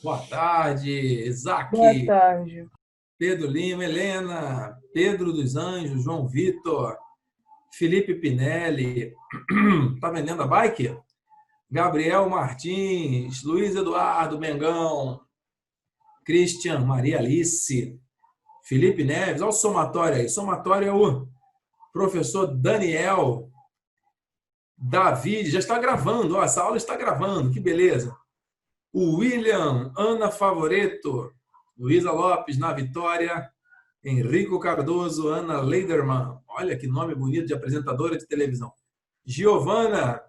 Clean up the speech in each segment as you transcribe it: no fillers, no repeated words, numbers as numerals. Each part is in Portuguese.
Boa tarde, Boa Isaac, tarde. Pedro Lima, Helena, Pedro dos Anjos, João Vitor, Felipe Pinelli, tá vendendo a bike? Gabriel Martins, Luiz Eduardo Mengão, Christian Maria Alice, Felipe Neves, olha o somatório aí. Somatório é o professor Daniel, David, já está gravando, ó, essa aula está gravando, que beleza. O William, Ana Favoreto, Luísa Lopes na Vitória, Henrico Cardoso, Ana Leiderman. Olha que nome bonito de apresentadora de televisão. Giovana,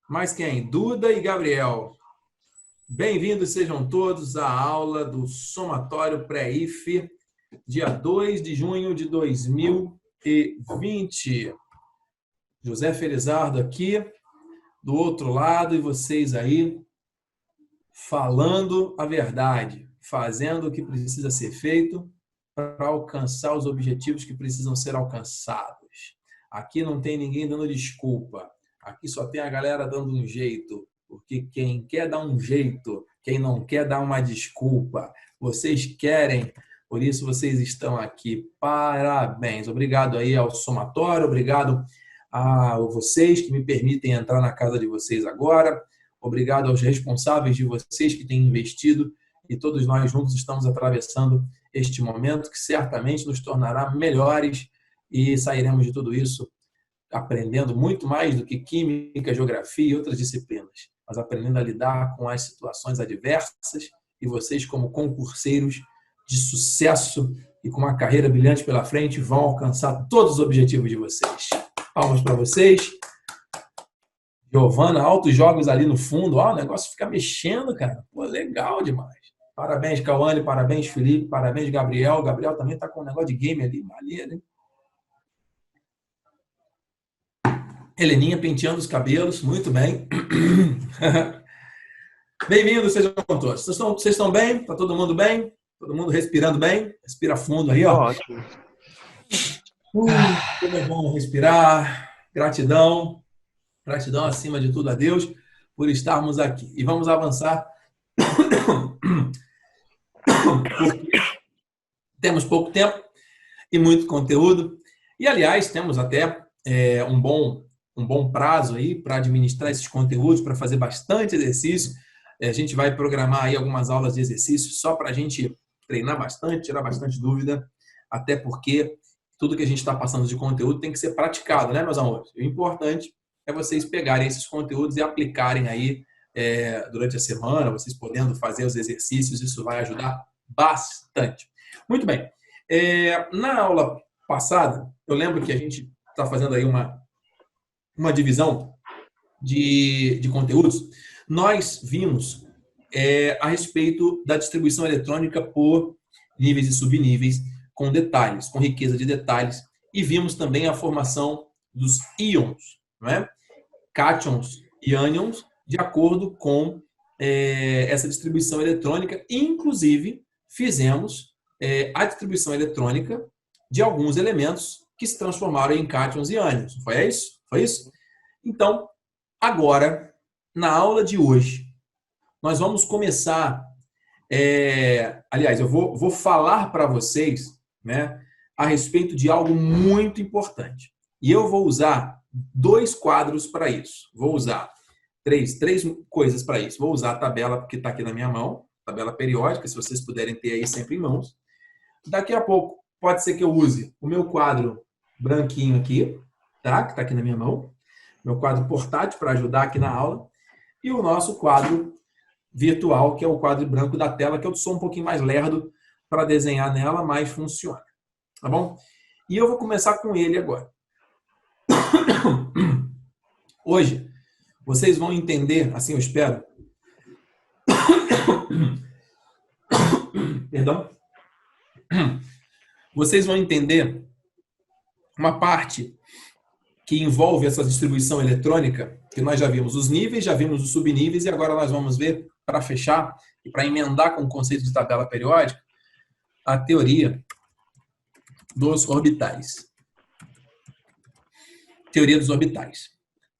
mais quem? Duda e Gabriel. Bem-vindos sejam todos à aula do Somatório Pré-IF, dia 2 de junho de 2020. José Felizardo aqui, do outro lado, e vocês aí, falando a verdade, fazendo o que precisa ser feito para alcançar os objetivos que precisam ser alcançados. Aqui não tem ninguém dando desculpa. Aqui só tem a galera dando um jeito. Porque quem quer dar um jeito, quem não quer dar uma desculpa. Vocês querem, por isso vocês estão aqui. Parabéns. Obrigado aí ao somatório, obrigado a vocês que me permitem entrar na casa de vocês agora. Obrigado aos responsáveis de vocês que têm investido e todos nós juntos estamos atravessando este momento que certamente nos tornará melhores e sairemos de tudo isso aprendendo muito mais do que química, geografia e outras disciplinas, mas aprendendo a lidar com as situações adversas e vocês, como concurseiros de sucesso e com uma carreira brilhante pela frente, vão alcançar todos os objetivos de vocês. Palmas para vocês. Giovana, altos jogos ali no fundo. Ó, o negócio fica mexendo, cara. Pô, legal demais. Parabéns, Cauane. Parabéns, Felipe. Parabéns, Gabriel. Gabriel também está com um negócio de game ali. Maneiro, hein? Heleninha penteando os cabelos. Muito bem. Bem-vindos, sejam todos. Vocês estão bem? Está todo mundo bem? Todo mundo respirando bem? Respira fundo aí, ó. Ótimo. Como é bom respirar. Gratidão. Gratidão acima de tudo a Deus por estarmos aqui. E vamos avançar. Porque temos pouco tempo e muito conteúdo. E, aliás, temos até um bom prazo aí para administrar esses conteúdos, para fazer bastante exercício. A gente vai programar aí algumas aulas de exercício só para a gente treinar bastante, tirar bastante dúvida, até porque tudo que a gente está passando de conteúdo tem que ser praticado, né, meus amores? O importante é vocês pegarem esses conteúdos e aplicarem aí durante a semana, vocês podendo fazer os exercícios, isso vai ajudar bastante. Muito bem. Na aula passada, eu lembro que a gente está fazendo aí uma divisão de conteúdos. Nós vimos a respeito da distribuição eletrônica por níveis e subníveis, com detalhes, com riqueza de detalhes, e vimos também a formação dos íons, não é? Cátions e ânions, de acordo com essa distribuição eletrônica. Inclusive, fizemos a distribuição eletrônica de alguns elementos que se transformaram em cátions e ânions. Foi isso? Foi isso? Então, agora, na aula de hoje, nós vamos começar... aliás, eu vou falar para vocês, né, a respeito de algo muito importante. E eu vou usar 2 quadros para isso. Vou usar três coisas para isso. Vou usar a tabela que está aqui na minha mão, tabela periódica, se vocês puderem ter aí sempre em mãos. Daqui a pouco, pode ser que eu use o meu quadro branquinho aqui, tá? Que está aqui na minha mão. Meu quadro portátil para ajudar aqui na aula. E o nosso quadro virtual, que é o quadro branco da tela, que eu sou um pouquinho mais lerdo para desenhar nela, mas funciona. Tá bom? E eu vou começar com ele agora. Hoje, vocês vão entender, assim eu espero. Perdão. Vocês vão entender uma parte que envolve essa distribuição eletrônica, que nós já vimos os níveis, já vimos os subníveis, e agora nós vamos ver, para fechar e para emendar com o conceito de tabela periódica, a teoria dos orbitais. Teoria dos orbitais.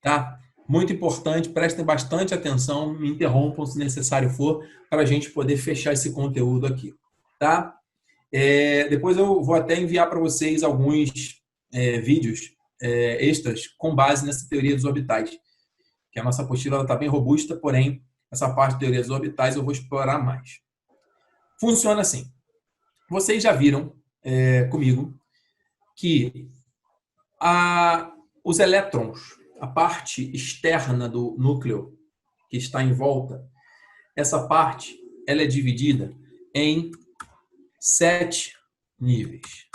Tá? Muito importante, prestem bastante atenção, me interrompam se necessário for, para a gente poder fechar esse conteúdo aqui, tá? Depois eu vou até enviar para vocês alguns vídeos extras com base nessa teoria dos orbitais, que a nossa apostila está bem robusta, porém, essa parte de teoria dos orbitais eu vou explorar mais. Funciona assim. Vocês já viram comigo que os elétrons, a parte externa do núcleo que está em volta, essa parte ela é dividida em 7 níveis.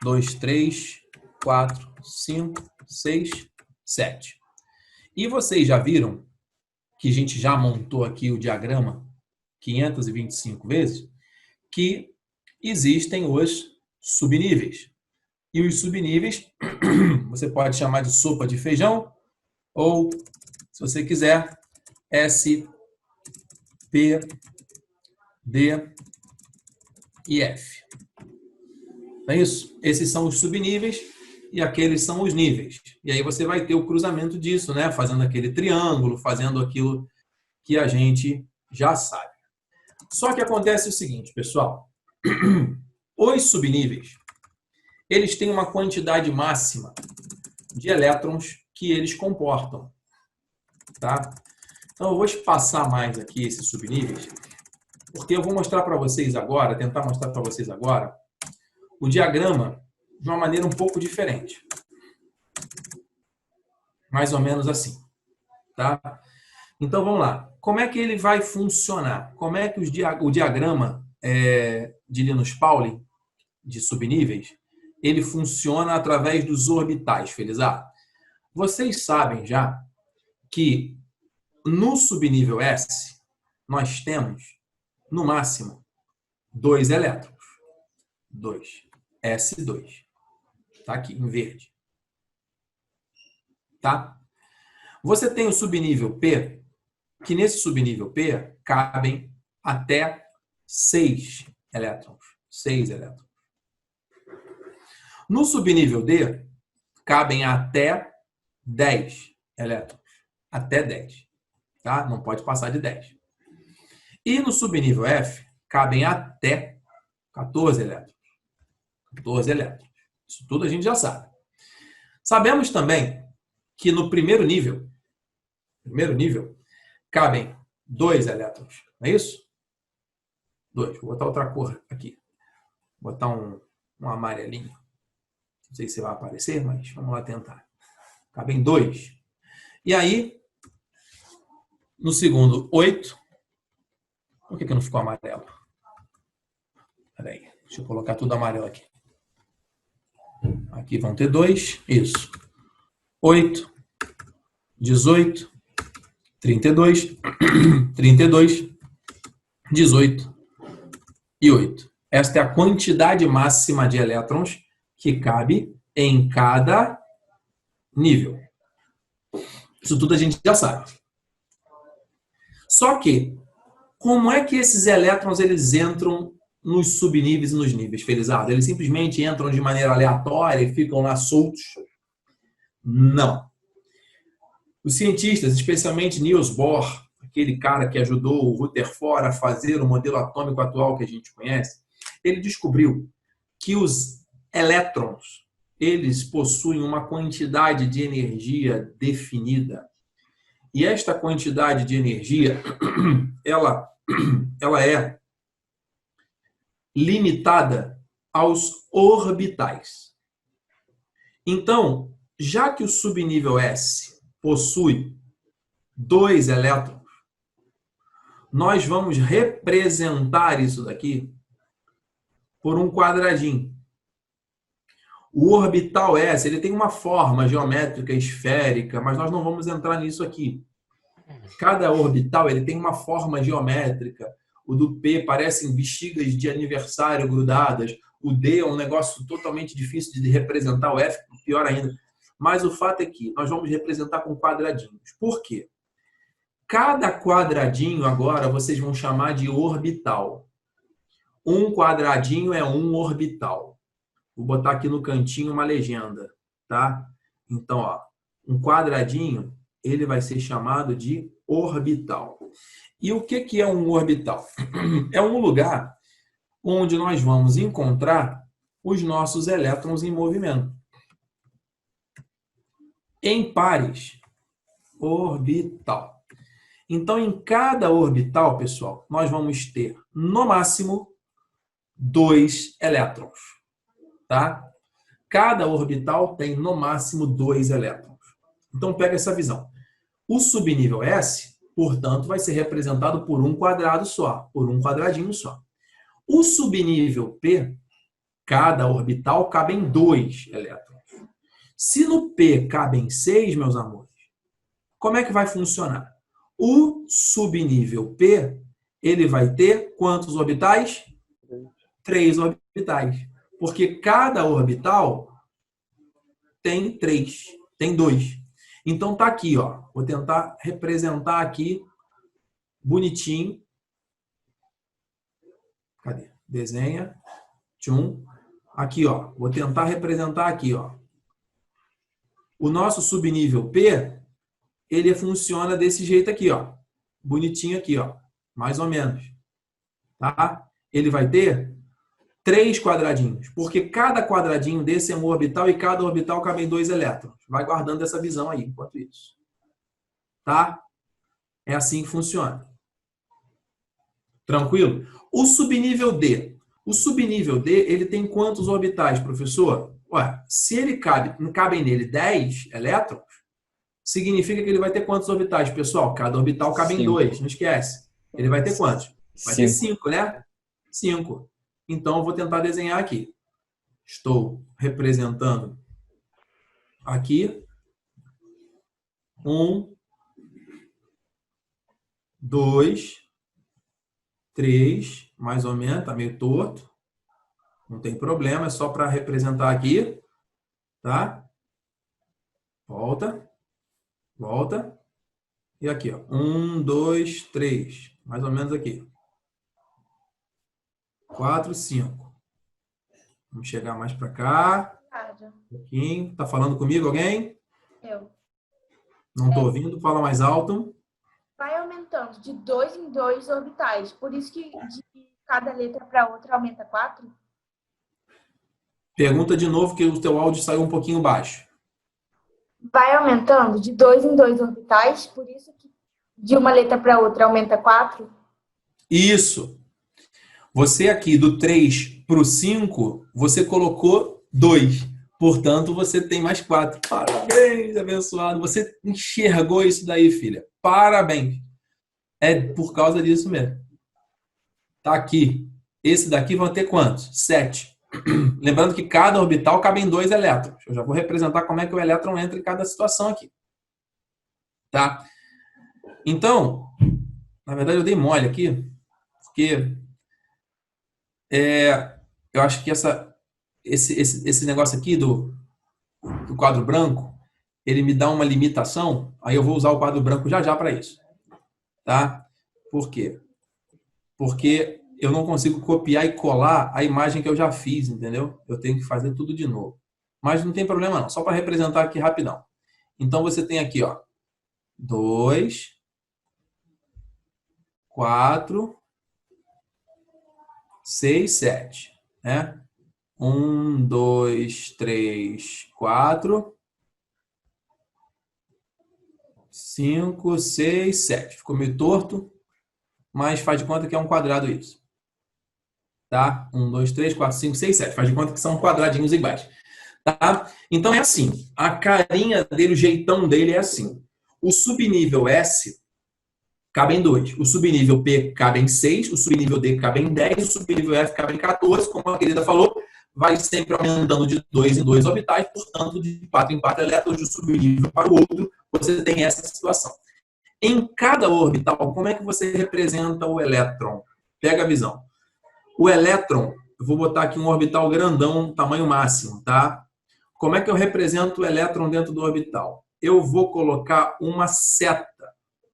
2, 3, 4, 5, 6, 7. E vocês já viram que a gente já montou aqui o diagrama 525 vezes, que existem os subníveis. E os subníveis, você pode chamar de sopa de feijão, ou, se você quiser, S, P, D e F. Não é isso? Esses são os subníveis e aqueles são os níveis. E aí você vai ter o cruzamento disso, né? Fazendo aquele triângulo, fazendo aquilo que a gente já sabe. Só que acontece o seguinte, pessoal. Os subníveis, eles têm uma quantidade máxima de elétrons que eles comportam, tá? Então, eu vou espaçar mais aqui esses subníveis, porque eu vou mostrar para vocês agora, tentar mostrar para vocês agora, o diagrama de uma maneira um pouco diferente. Mais ou menos assim, tá? Então, vamos lá. Como é que ele vai funcionar? Como é que o diagrama de Linus Pauling, de subníveis, ele funciona através dos orbitais, Felizardo? Vocês sabem já que no subnível S, nós temos, no máximo, 2 elétrons. 2. S2. Está aqui, em verde. Tá? Você tem o subnível P, que nesse subnível P cabem até 6 elétrons. 6 elétrons. No subnível D, cabem até 10 elétrons. Até 10. Tá? Não pode passar de 10. E no subnível F, cabem até 14 elétrons. 14 elétrons. Isso tudo a gente já sabe. Sabemos também que no primeiro nível, cabem 2 elétrons. Não é isso? 2. Vou botar outra cor aqui. Vou botar um amarelinho. Não sei se vai aparecer, mas vamos lá tentar. Cabem 2. E aí, no segundo, 8. Por que não ficou amarelo? Espera aí. Deixa eu colocar tudo amarelo aqui. Aqui vão ter 2. Isso. 8, 18, 32, 32, 18 e 8. Esta é a quantidade máxima de elétrons que cabe em cada nível. Isso tudo a gente já sabe. Só que, como é que esses elétrons eles entram nos subníveis e nos níveis, Felizardo? Eles simplesmente entram de maneira aleatória e ficam lá soltos? Não. Os cientistas, especialmente Niels Bohr, aquele cara que ajudou o Rutherford a fazer o modelo atômico atual que a gente conhece, ele descobriu que os elétrons, eles possuem uma quantidade de energia definida. E esta quantidade de energia, ela é limitada aos orbitais. Então, já que o subnível S possui 2 elétrons, nós vamos representar isso daqui por um quadradinho. O orbital S, ele tem uma forma geométrica esférica, mas nós não vamos entrar nisso aqui. Cada orbital ele tem uma forma geométrica. O do P parecem bexigas de aniversário grudadas. O D é um negócio totalmente difícil de representar. O F, pior ainda. Mas o fato é que nós vamos representar com quadradinhos. Por quê? Cada quadradinho agora vocês vão chamar de orbital. Um quadradinho é um orbital. Vou botar aqui no cantinho uma legenda, tá? Então, ó, um quadradinho ele vai ser chamado de orbital. E o que é um orbital? É um lugar onde nós vamos encontrar os nossos elétrons em movimento. Em pares, orbital. Então, em cada orbital, pessoal, nós vamos ter, no máximo, 2 elétrons. Tá? Cada orbital tem, no máximo, 2 elétrons. Então, pega essa visão. O subnível S, portanto, vai ser representado por um quadrado só, por um quadradinho só. O subnível P, cada orbital cabem 2 elétrons. Se no P cabem 6, meus amores, como é que vai funcionar? O subnível P, ele vai ter quantos orbitais? 3 orbitais. Porque cada orbital tem 3, tem 2. Então tá aqui, ó. Vou tentar representar aqui bonitinho. Cadê? Desenha. Tchum. Aqui, ó. Vou tentar representar aqui, ó. O nosso subnível P, ele funciona desse jeito aqui, ó. Bonitinho aqui, ó. Mais ou menos. Tá? Ele vai ter 3 quadradinhos, porque cada quadradinho desse é um orbital e cada orbital cabe em 2 elétrons. Vai guardando essa visão aí, enquanto isso. Tá? É assim que funciona. Tranquilo? O subnível D. O subnível D, ele tem quantos orbitais, professor? Ué, se ele cabem nele 10 elétrons, significa que ele vai ter quantos orbitais, pessoal? Cada orbital cabe em 2, não esquece. Ele vai ter quantos? Vai ter 5, né? 5. Então, eu vou tentar desenhar aqui. Estou representando aqui 1, 2, 3, mais ou menos, está meio torto. Não tem problema, é só para representar aqui. Tá? Volta. Volta. E aqui, ó. 1, 2, 3. Mais ou menos aqui. 4, 5. Vamos chegar mais para cá. Um pouquinho. Tá falando comigo alguém? Eu. Não tô ouvindo. Fala mais alto. Vai aumentando de 2 em 2 orbitais. Por isso que de cada letra para outra aumenta 4? Pergunta de novo que o teu áudio saiu um pouquinho baixo. Vai aumentando de 2 em 2 orbitais. Por isso que de uma letra para outra aumenta 4? Isso. Você aqui do 3 para o 5, você colocou 2. Portanto, você tem mais 4. Parabéns, abençoado. Você enxergou isso daí, filha. Parabéns. É por causa disso mesmo. Tá aqui. Esse daqui vão ter quantos? 7. Lembrando que cada orbital cabe em 2 elétrons. Eu já vou representar como é que o elétron entra em cada situação aqui. Tá? Então, na verdade eu dei mole aqui, porque eu acho que esse negócio aqui do quadro branco, ele me dá uma limitação, aí eu vou usar o quadro branco já para isso. Tá? Por quê? Porque eu não consigo copiar e colar a imagem que eu já fiz, entendeu? Eu tenho que fazer tudo de novo. Mas não tem problema não, só para representar aqui rapidão. Então você tem aqui, ó, 2, 4, 6, 7, né? 1, 2, 3, 4, 5, 6, 7. Ficou meio torto, mas faz de conta que é um quadrado isso. Tá? 1, 2, 3, 4, 5, 6, 7. Faz de conta que são quadradinhos iguais. Tá? Então é assim. A carinha dele, o jeitão dele é assim. O subnível S cabe em 2. O subnível P cabe em 6. O subnível D cabe em 10. O subnível F cabe em 14. Como a querida falou, vai sempre aumentando de 2 em 2 orbitais. Portanto, de 4 em 4 elétrons de um subnível para o outro, você tem essa situação. Em cada orbital, como é que você representa o elétron? Pega a visão. O elétron, eu vou botar aqui um orbital grandão, tamanho máximo, tá? Como é que eu represento o elétron dentro do orbital? Eu vou colocar uma seta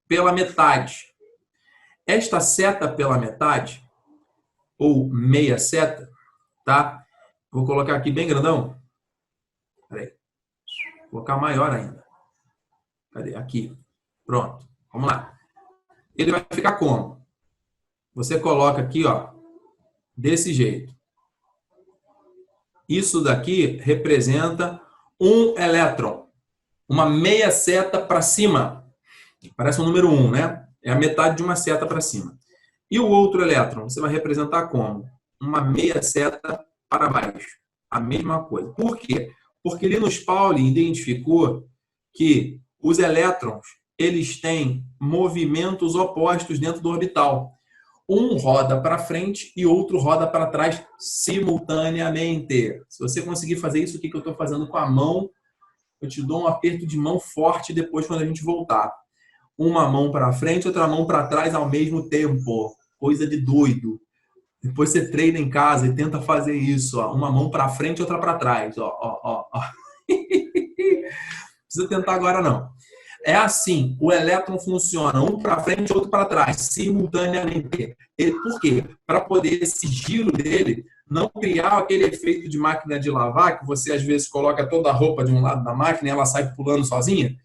pela metade. Esta seta pela metade, ou meia seta, tá? Vou colocar aqui bem grandão. Peraí. Vou colocar maior ainda. Cadê? Aqui. Pronto. Vamos lá. Ele vai ficar como? Você coloca aqui, ó, desse jeito. Isso daqui representa um elétron. Uma meia seta para cima. Parece um número 1, né? É a metade de uma seta para cima. E o outro elétron, você vai representar como? Uma meia seta para baixo. A mesma coisa. Por quê? Porque Linus Pauling identificou que os elétrons, eles têm movimentos opostos dentro do orbital. Um roda para frente e outro roda para trás simultaneamente. Se você conseguir fazer isso, o que eu estou fazendo com a mão, eu te dou um aperto de mão forte depois quando a gente voltar. Uma mão para frente, outra mão para trás ao mesmo tempo. Coisa de doido. Depois você treina em casa e tenta fazer isso. Ó. Uma mão para frente, outra para trás. Ó, ó, ó, ó. Não precisa tentar agora, não. É assim, o elétron funciona um para frente e outro para trás, simultaneamente. Por quê? Para poder esse giro dele não criar aquele efeito de máquina de lavar, que você às vezes coloca toda a roupa de um lado da máquina e ela sai pulando sozinha.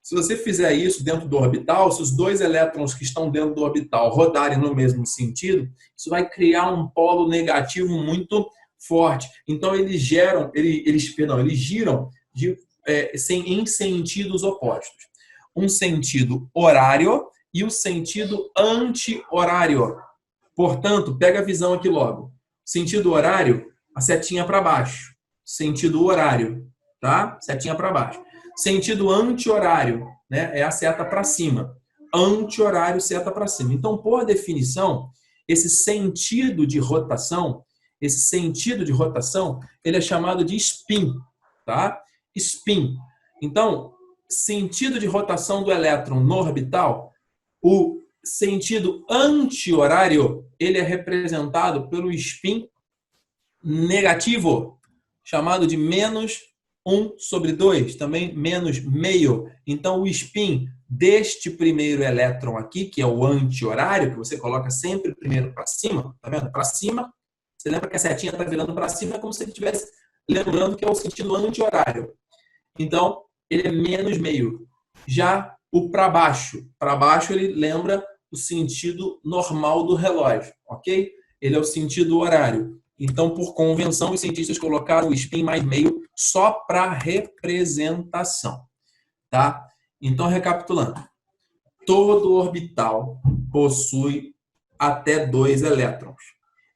Se você fizer isso dentro do orbital, se os dois elétrons que estão dentro do orbital rodarem no mesmo sentido, isso vai criar um polo negativo muito forte. Então eles giram em sentidos opostos. Um sentido horário e o sentido anti-horário. Portanto, pega a visão aqui logo. Sentido horário, a setinha para baixo. Sentido horário, tá? Setinha para baixo. Sentido anti-horário, né? É a seta para cima. Anti-horário, seta para cima. Então, por definição, esse sentido de rotação, ele é chamado de spin, tá? Spin. Então, sentido de rotação do elétron no orbital, o sentido anti-horário, ele é representado pelo spin negativo, chamado de menos 1/2, também menos meio. Então, o spin deste primeiro elétron aqui, que é o anti-horário, que você coloca sempre primeiro para cima, tá vendo? Para cima, você lembra que a setinha está virando para cima, é como se ele estivesse lembrando que é o sentido anti-horário. Então, ele é menos meio. Já o para baixo ele lembra o sentido normal do relógio, ok? Ele é o sentido horário. Então, por convenção, os cientistas colocaram o spin mais meio só para representação, tá? Então, recapitulando. Todo orbital possui até 2 elétrons.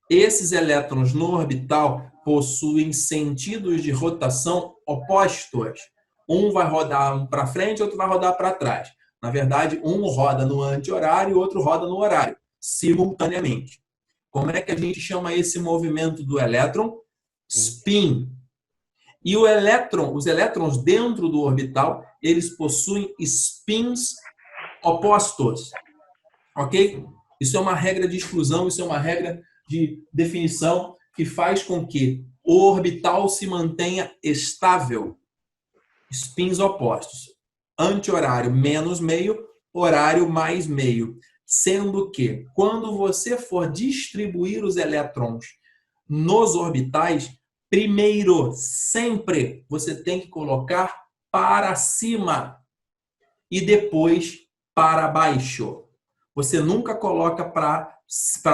Esses elétrons no orbital possuem sentidos de rotação opostos. Um vai rodar para frente, outro vai rodar para trás. Na verdade, um roda no anti-horário e o outro roda no horário, simultaneamente. Como é que a gente chama esse movimento do elétron? Spin. E os elétrons dentro do orbital, eles possuem spins opostos. Ok? Isso é uma regra de exclusão, isso é uma regra de definição que faz com que o orbital se mantenha estável. Spins opostos. Anti-horário menos meio, horário mais meio. Sendo que, quando você for distribuir os elétrons nos orbitais, primeiro, sempre, você tem que colocar para cima e depois para baixo. Você nunca coloca para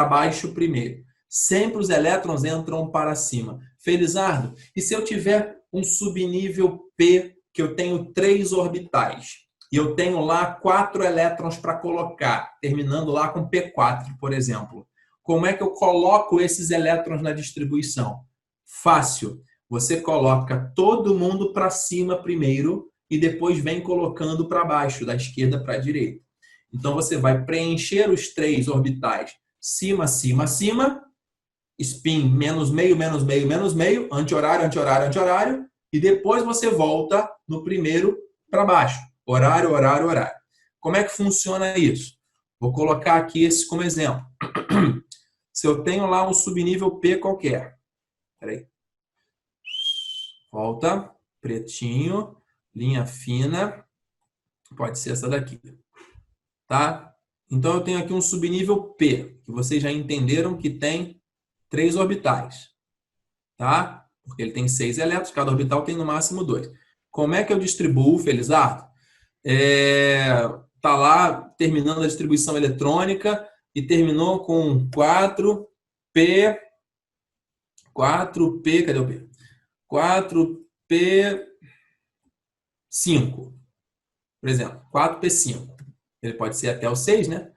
baixo primeiro. Sempre os elétrons entram para cima. Felizardo, e se eu tiver um subnível P, que eu tenho 3 orbitais, e eu tenho lá 4 elétrons para colocar, terminando lá com P4, por exemplo. Como é que eu coloco esses elétrons na distribuição? Fácil. Você coloca todo mundo para cima primeiro e depois vem colocando para baixo, da esquerda para a direita. Então, você vai preencher os 3 orbitais cima, cima, cima, spin menos meio, menos meio, menos meio, anti-horário, anti-horário, anti-horário, e depois você volta no primeiro para baixo. Horário, horário, horário. Como é que funciona isso? Vou colocar aqui esse como exemplo. Se eu tenho lá um subnível P qualquer. Peraí. Volta. Pretinho. Linha fina. Pode ser essa daqui. Tá? Então, eu tenho aqui um subnível P, que vocês já entenderam que tem 3 orbitais. Tá? Porque ele tem 6 elétrons, cada orbital tem no máximo 2. Como é que eu distribuo, Felizardo? Tá lá terminando a distribuição eletrônica e terminou com 4P, cadê o P? 4P5, por exemplo, 4P5. Ele pode ser até o 6, né?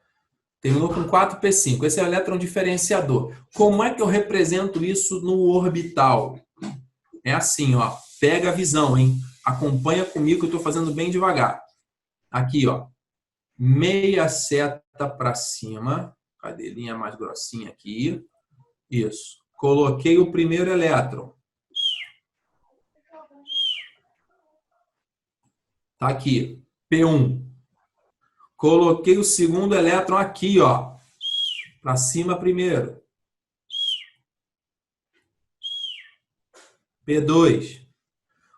Terminou com 4P5. Esse é o elétron diferenciador. Como é que eu represento isso no orbital? É assim, ó. Pega a visão, hein? Acompanha comigo que eu estou fazendo bem devagar. Aqui, ó. Meia seta para cima. Cadê? Linha mais grossinha aqui. Isso. Coloquei o primeiro elétron. Tá aqui. P1. Coloquei o segundo elétron aqui, ó. Para cima primeiro. P2.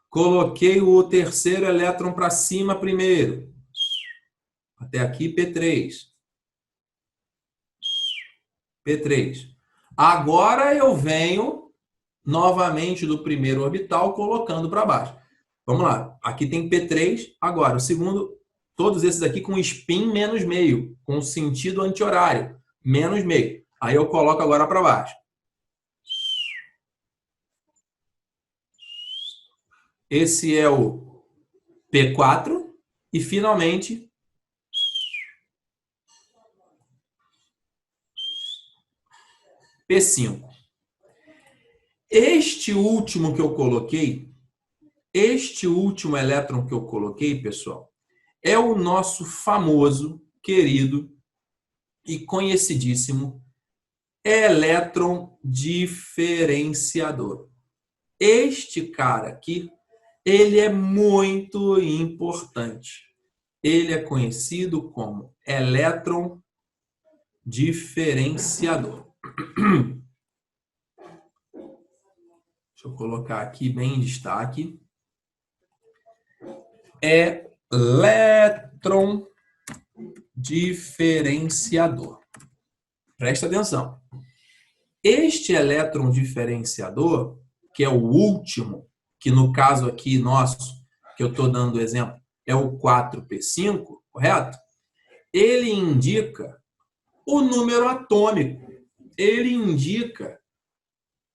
Coloquei o terceiro elétron para cima primeiro. Até aqui, P3. P3. Agora eu venho novamente do primeiro orbital colocando para baixo. Vamos lá. Aqui tem P3. Agora, o segundo, todos esses aqui com spin menos meio, com sentido anti-horário, menos meio. Aí eu coloco agora para baixo. Esse é o P4 e finalmente P5. Este último elétron que eu coloquei, pessoal, é o nosso famoso, querido e conhecidíssimo elétron diferenciador. Este cara aqui, ele é muito importante. Ele é conhecido como elétron diferenciador. Deixa eu colocar aqui bem em destaque. Elétron diferenciador. Presta atenção. Este elétron diferenciador, que é o último, que no caso aqui nosso, que eu estou dando o exemplo, é o 4P5, correto? Ele indica o número atômico. Ele indica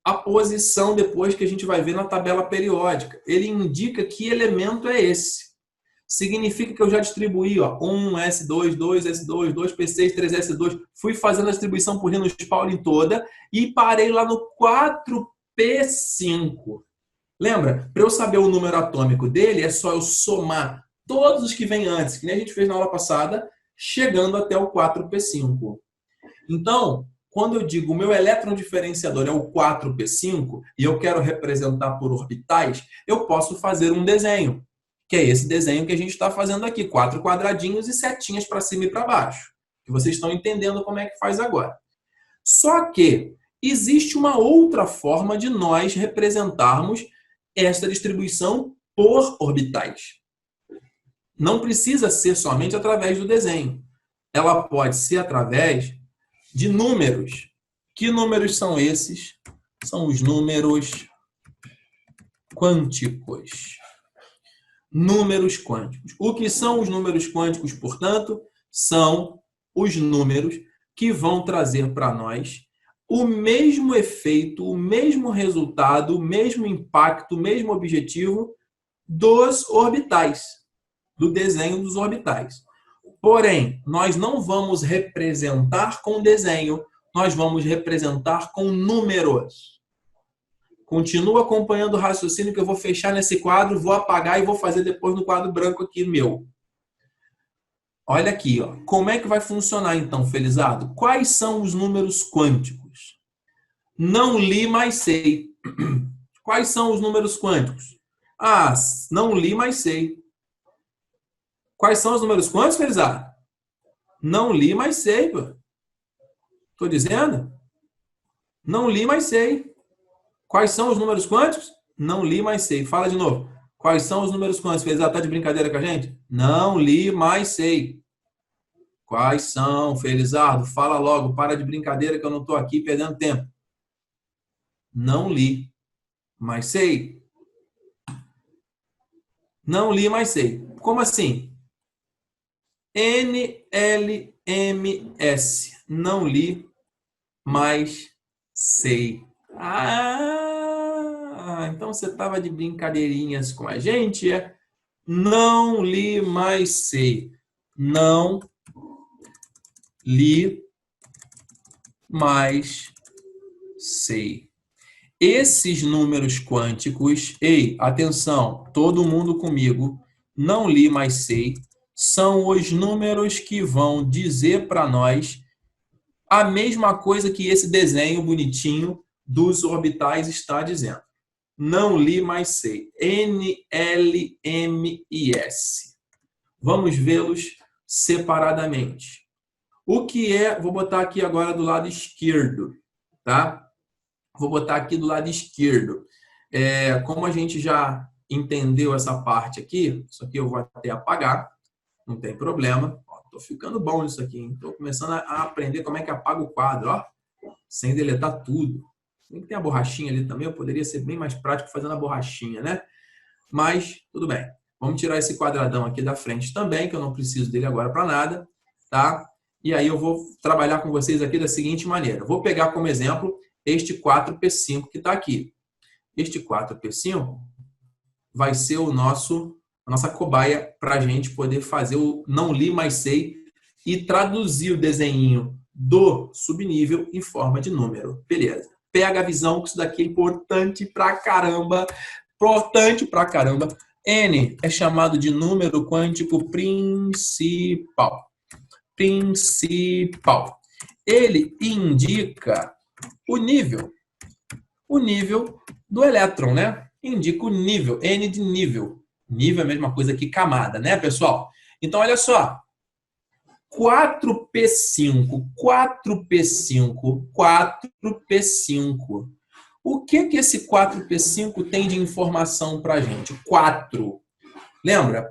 a posição depois que a gente vai ver na tabela periódica. Ele indica que elemento é esse. Significa que eu já distribuí, ó, 1, S2, 2, S2, 2P6, 3S2. Fui fazendo a distribuição por Linus Pauling toda e parei lá no 4P5. Lembra? Para eu saber o número atômico dele, é só eu somar todos os que vêm antes, que nem a gente fez na aula passada, chegando até o 4P5. Então, quando eu digo o meu elétron diferenciador é o 4P5 e eu quero representar por orbitais, eu posso fazer um desenho, que é esse desenho que a gente está fazendo aqui, 4 quadradinhos e setinhas para cima e para baixo. Que vocês estão entendendo como é que faz agora. Só que existe uma outra forma de nós representarmos esta distribuição por orbitais. Não precisa ser somente através do desenho. Ela pode ser através de números. Que números são esses? São os números quânticos. Números quânticos. O que são os números quânticos, portanto? São os números que vão trazer para nós o mesmo efeito, o mesmo resultado, o mesmo impacto, o mesmo objetivo dos orbitais, do desenho dos orbitais. Porém, nós não vamos representar com desenho, nós vamos representar com números. Continua acompanhando o raciocínio que eu vou fechar nesse quadro, vou apagar e vou fazer depois no quadro branco aqui meu. Olha aqui, ó. Como é que vai funcionar então, Felizardo? Quais são os números quânticos? Não li, mas sei. Quais são os números quânticos? Ah, não li, mas sei. Quais são os números quânticos, Felizardo? Não li, mas sei, pô. Tô dizendo? Não li, mas sei. Quais são os números quânticos? Não li, mas sei. Fala de novo. Quais são os números quânticos? Felizardo, tá de brincadeira com a gente? Não li, mas sei. Quais são, Felizardo? Fala logo. Para de brincadeira que eu não estou aqui perdendo tempo. Não li, mas sei. Não li, mas sei. Como assim? NLMS. Não li, mas sei. Ah, então você estava de brincadeirinhas com a gente, é? Não li, mas sei. Não li, mas sei. Esses números quânticos, ei, atenção, todo mundo comigo, não li, mas sei, são os números que vão dizer para nós a mesma coisa que esse desenho bonitinho dos orbitais está dizendo. Não li, mas sei. NLMIS. Vamos vê-los separadamente. O que é, vou botar aqui agora do lado esquerdo, tá? Vou botar aqui do lado esquerdo. Como a gente já entendeu essa parte aqui, isso aqui eu vou até apagar, não tem problema. Estou ficando bom nisso aqui, estou começando a aprender como é que apaga o quadro, ó, sem deletar tudo. Tem que ter a borrachinha ali também, eu poderia ser bem mais prático fazendo a borrachinha, né? Mas, tudo bem. Vamos tirar esse quadradão aqui da frente também, que eu não preciso dele agora para nada, tá? E aí eu vou trabalhar com vocês aqui da seguinte maneira. Vou pegar como exemplo este 4P5 que está aqui. Este 4P5 vai ser a nossa cobaia para a gente poder fazer o não li, mas sei e traduzir o desenho do subnível em forma de número. Beleza. Pega a visão que isso daqui é importante pra caramba. Importante pra caramba. N é chamado de número quântico principal. Principal. Ele indica o nível do elétron, né? Indica o nível, N de nível. Nível é a mesma coisa que camada, né, pessoal? Então, olha só. 4P5. O que esse 4P5 tem de informação para a gente? 4. Lembra?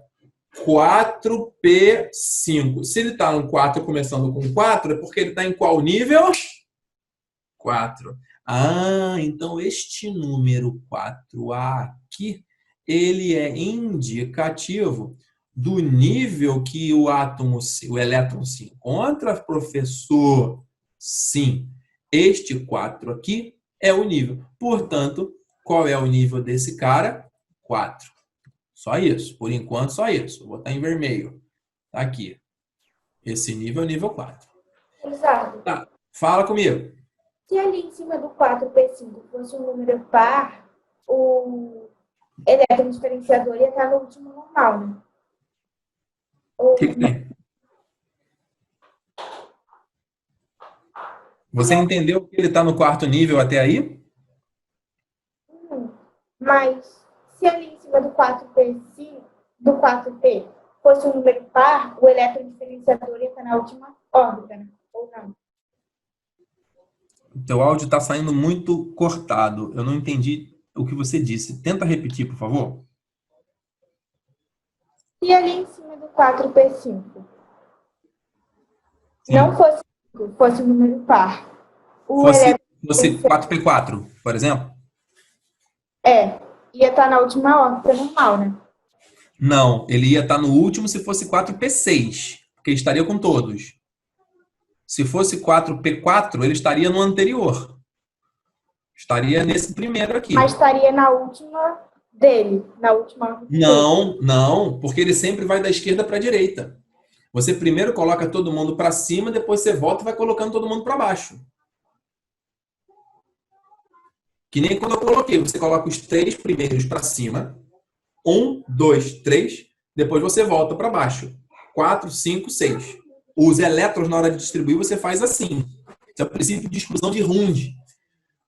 4P5. Se ele está no 4 começando com 4, é porque ele está em qual nível? 4. Ah, então este número 4 aqui, ele é indicativo do nível que o átomo, o elétron se encontra, professor? Sim. Este 4 aqui é o nível. Portanto, qual é o nível desse cara? 4. Só isso. Por enquanto, só isso. Vou botar em vermelho. Tá aqui. Esse nível é o nível 4. Exato. Tá. Fala comigo. Se ali em cima do 4P5 fosse um número par, o elétron diferenciador ia estar no último normal, né? O que tem? Você entendeu que ele está no quarto nível até aí? Mas se ali em cima do 4P fosse um número par, o elétron diferenciador ia estar na última órbita, né? Ou não? O teu áudio está saindo muito cortado. Eu não entendi o que você disse. Tenta repetir, por favor. Se ali em cima do 4P5 não fosse um número par, fosse 4P4, por exemplo? Ia estar na última órbita normal, né? Não, ele ia estar no último se fosse 4P6, porque estaria com todos. Se fosse 4P4, ele estaria no anterior. Estaria nesse primeiro aqui. Mas estaria na última dele, na última. Não, porque ele sempre vai da esquerda para a direita. Você primeiro coloca todo mundo para cima, depois você volta e vai colocando todo mundo para baixo. Que nem quando eu coloquei, você coloca os 3 primeiros para cima. 1, 2, 3. Depois você volta para baixo. 4, 5, 6. Os elétrons, na hora de distribuir, você faz assim. Esse é o princípio de exclusão de Hund.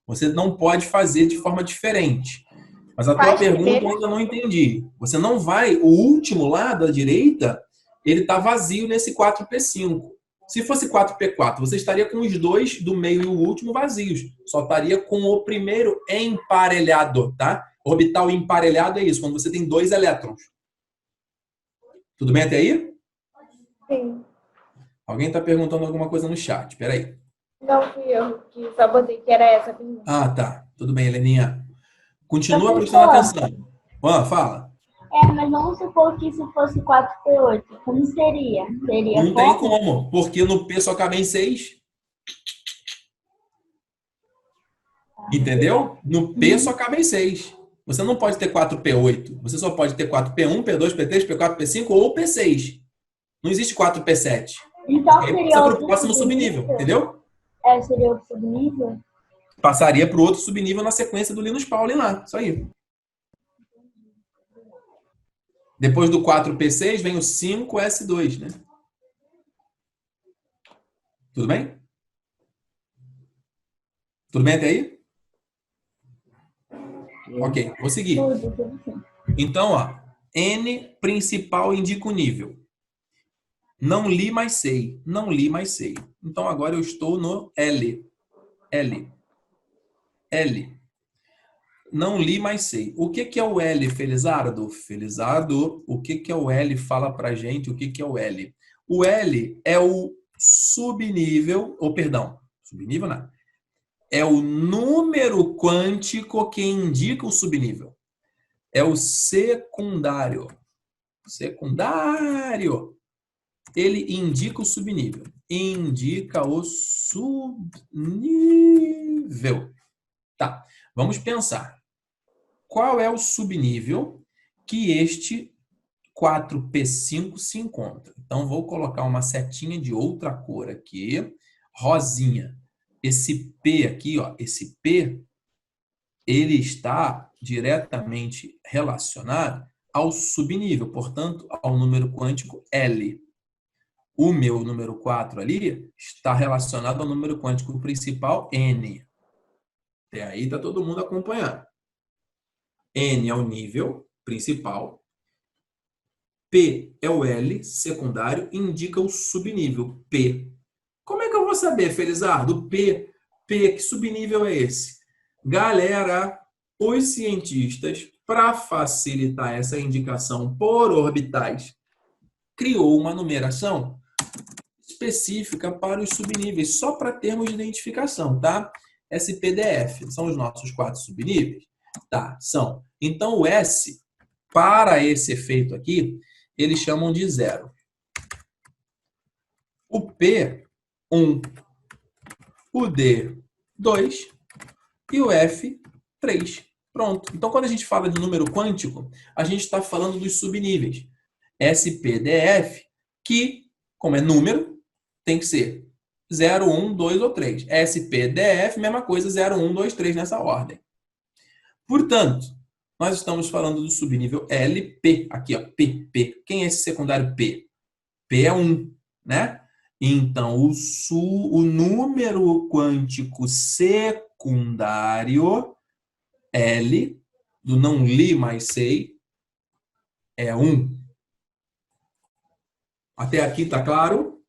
Você não pode fazer de forma diferente. Mas a tua pergunta eu ainda não entendi. Você não vai... O último lá da direita, ele está vazio nesse 4P5. Se fosse 4P4, você estaria com os 2 do meio e o último vazios. Só estaria com o primeiro emparelhado, tá? Orbital emparelhado é isso, quando você tem 2 elétrons. Tudo bem até aí? Sim. Alguém está perguntando alguma coisa no chat. Espera aí. Não fui eu, que só botei que era essa pergunta. Ah, tá. Tudo bem, Heleninha. Continua prestando atenção. Fala. Mas vamos supor que se fosse 4p8, como seria? Seria Não tem como, porque no P só cabem 6. Entendeu? No P só cabem 6. Você não pode ter 4p8. Você só pode ter 4p1, P2, P3, P4, P5 ou P6. Não existe 4p7. Então Aí seria passa para o outro próximo subnível, entendeu? Seria outro subnível? Passaria para o outro subnível na sequência do Linus Pauling lá. Isso aí. Depois do 4p6 vem o 5s2, né? Tudo bem? Tudo bem até aí? Ok, vou seguir. Então, ó, N principal indica o nível. Não li, mas sei. Não li, mas sei. Então, agora eu estou no L. L. L. Não li, mas sei. O que é o L, Felizardo? Felizardo, o que é o L? Fala pra gente o que é o L. O L é o subnível, ou perdão, subnível não. É o número quântico que indica o subnível. É o secundário. Secundário. Ele indica o subnível. Indica o subnível. Tá, vamos pensar. Qual é o subnível que este 4p5 se encontra? Então, vou colocar uma setinha de outra cor aqui, rosinha. Esse P aqui, ó, esse P, ele está diretamente relacionado ao subnível, portanto, ao número quântico L. O meu número 4 ali está relacionado ao número quântico principal N. Até aí está todo mundo acompanhando. N é o nível principal. P é o L secundário, indica o subnível P. Como é que eu vou saber, Felizardo? P, que subnível é esse? Galera, os cientistas, para facilitar essa indicação por orbitais, criou uma numeração específica para os subníveis, só para termos de identificação, tá? SPDF, são os nossos 4 subníveis? Tá, são. Então, o S, para esse efeito aqui, eles chamam de 0. O P, 1. O D, 2. E o F, 3. Pronto. Então, quando a gente fala de número quântico, a gente está falando dos subníveis. SPDF, que, como é número, tem que ser 0, 1, 2 ou 3. SPDF, mesma coisa, 0, 1, 2, 3 nessa ordem. Portanto, nós estamos falando do subnível LP. Aqui, ó, P. Quem é esse secundário P? P é 1, né? Então, o número quântico secundário, L, do não li, mas sei, é 1. Até aqui está claro?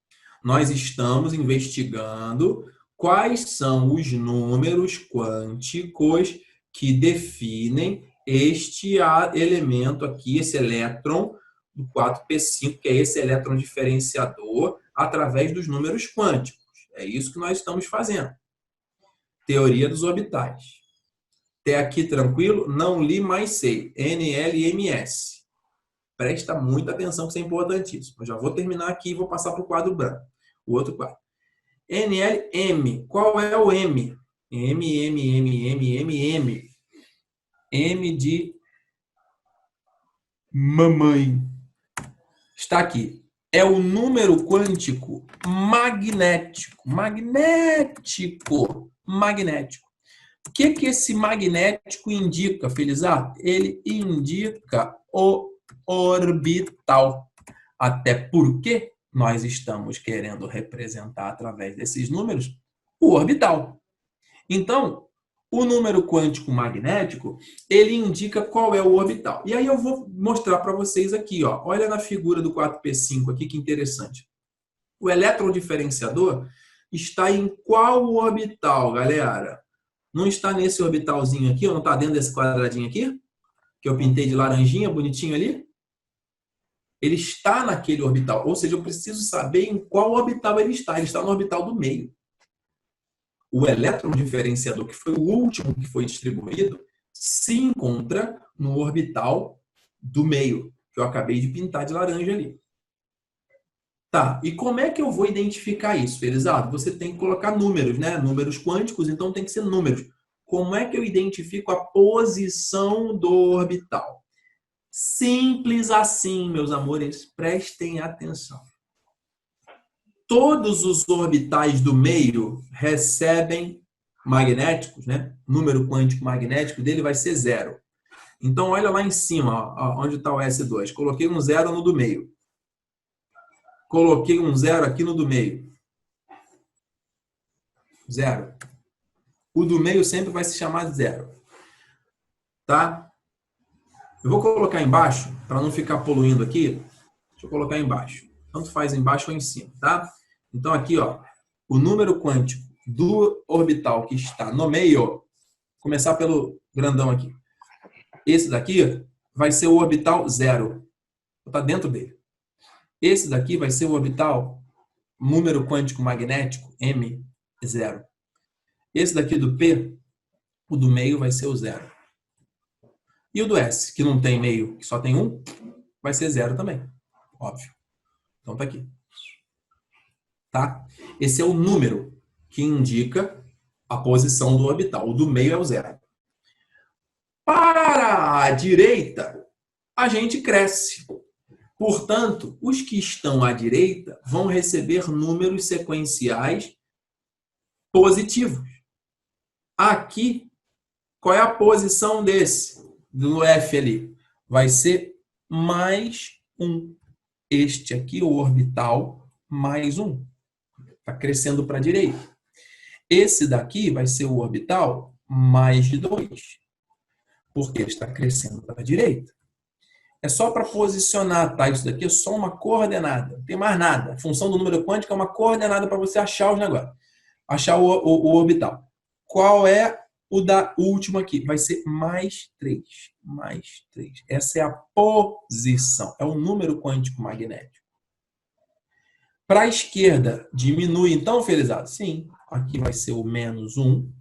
Nós estamos investigando quais são os números quânticos que definem este elemento aqui, esse elétron do 4p5, que é esse elétron diferenciador, através dos números quânticos. É isso que nós estamos fazendo. Teoria dos orbitais. Até aqui tranquilo? Não li, mas sei. NLMS. Presta muita atenção que isso é importantíssimo. Eu já vou terminar aqui e vou passar para o quadro branco. O outro quadro. NLM. Qual é o M? M. M de mamãe. Está aqui. É o número quântico magnético. Magnético. O que esse magnético indica, Felizardo? Ele indica o orbital. Até porque nós estamos querendo representar através desses números o orbital. Então, o número quântico magnético, ele indica qual é o orbital. E aí eu vou mostrar para vocês aqui, ó. Olha na figura do 4p5 aqui, que interessante. O elétron diferenciador está em qual orbital, galera? Não está nesse orbitalzinho aqui, ou não está dentro desse quadradinho aqui? Que eu pintei de laranjinha, bonitinho ali? Ele está naquele orbital. Ou seja, eu preciso saber em qual orbital ele está. Ele está no orbital do meio. O elétron diferenciador, que foi o último que foi distribuído, se encontra no orbital do meio, que eu acabei de pintar de laranja ali. Tá, e como é que eu vou identificar isso, Felizardo? Você tem que colocar números, né? Números quânticos, então tem que ser números. Como é que eu identifico a posição do orbital? Simples assim, meus amores, prestem atenção. Todos os orbitais do meio recebem magnéticos, né? O número quântico magnético dele vai ser 0. Então, olha lá em cima, ó, onde está o S2. Coloquei um 0 no do meio. Coloquei um 0 aqui no do meio. 0. O do meio sempre vai se chamar 0. Tá? Eu vou colocar embaixo, para não ficar poluindo aqui. Deixa eu colocar embaixo. Tanto faz embaixo ou em cima, tá? Então, aqui, ó, o número quântico do orbital que está no meio, vou começar pelo grandão aqui. Esse daqui vai ser o orbital 0. Está dentro dele. Esse daqui vai ser o orbital número quântico magnético, M0. Esse daqui do P, o do meio vai ser o 0. E o do S, que não tem meio, que só tem 1, vai ser 0 também. Óbvio. Então tá aqui. Tá? Esse é o número que indica a posição do orbital. O do meio é o 0. Para a direita, a gente cresce. Portanto, os que estão à direita vão receber números sequenciais positivos. Aqui, qual é a posição desse? Do F ali? Vai ser mais 1. Este aqui, o orbital, mais 1. Está crescendo para a direita. Esse daqui vai ser o orbital mais 2. Porque ele está crescendo para a direita. É só para posicionar, tá? Isso daqui é só uma coordenada. Não tem mais nada. A função do número quântico é uma coordenada para você achar os negócios. Achar o orbital. Qual é o da última aqui? Vai ser mais 3. Mais 3. Essa é a posição. É o número quântico magnético. Para a esquerda, diminui então, Felizardo? Sim. Aqui vai ser o menos 1.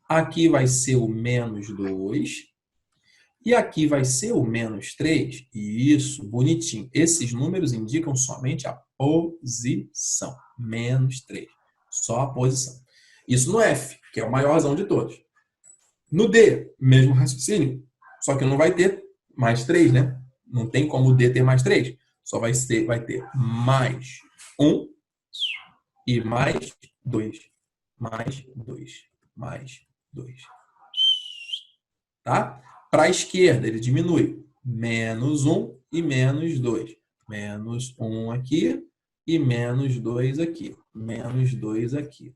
Aqui vai ser o menos 2. E aqui vai ser o menos 3. Isso, bonitinho. Esses números indicam somente a posição. Menos 3. Só a posição. Isso no F, que é o maiorzão de todos. No D, mesmo raciocínio. Só que não vai ter mais 3, né? Não tem como o D ter mais 3. Só vai ter mais 1 e mais 2. Mais 2. Mais 2. Tá? Para a esquerda, ele diminui. Menos 1 e menos 2. Menos 1 aqui e menos 2 aqui. Menos 2 aqui.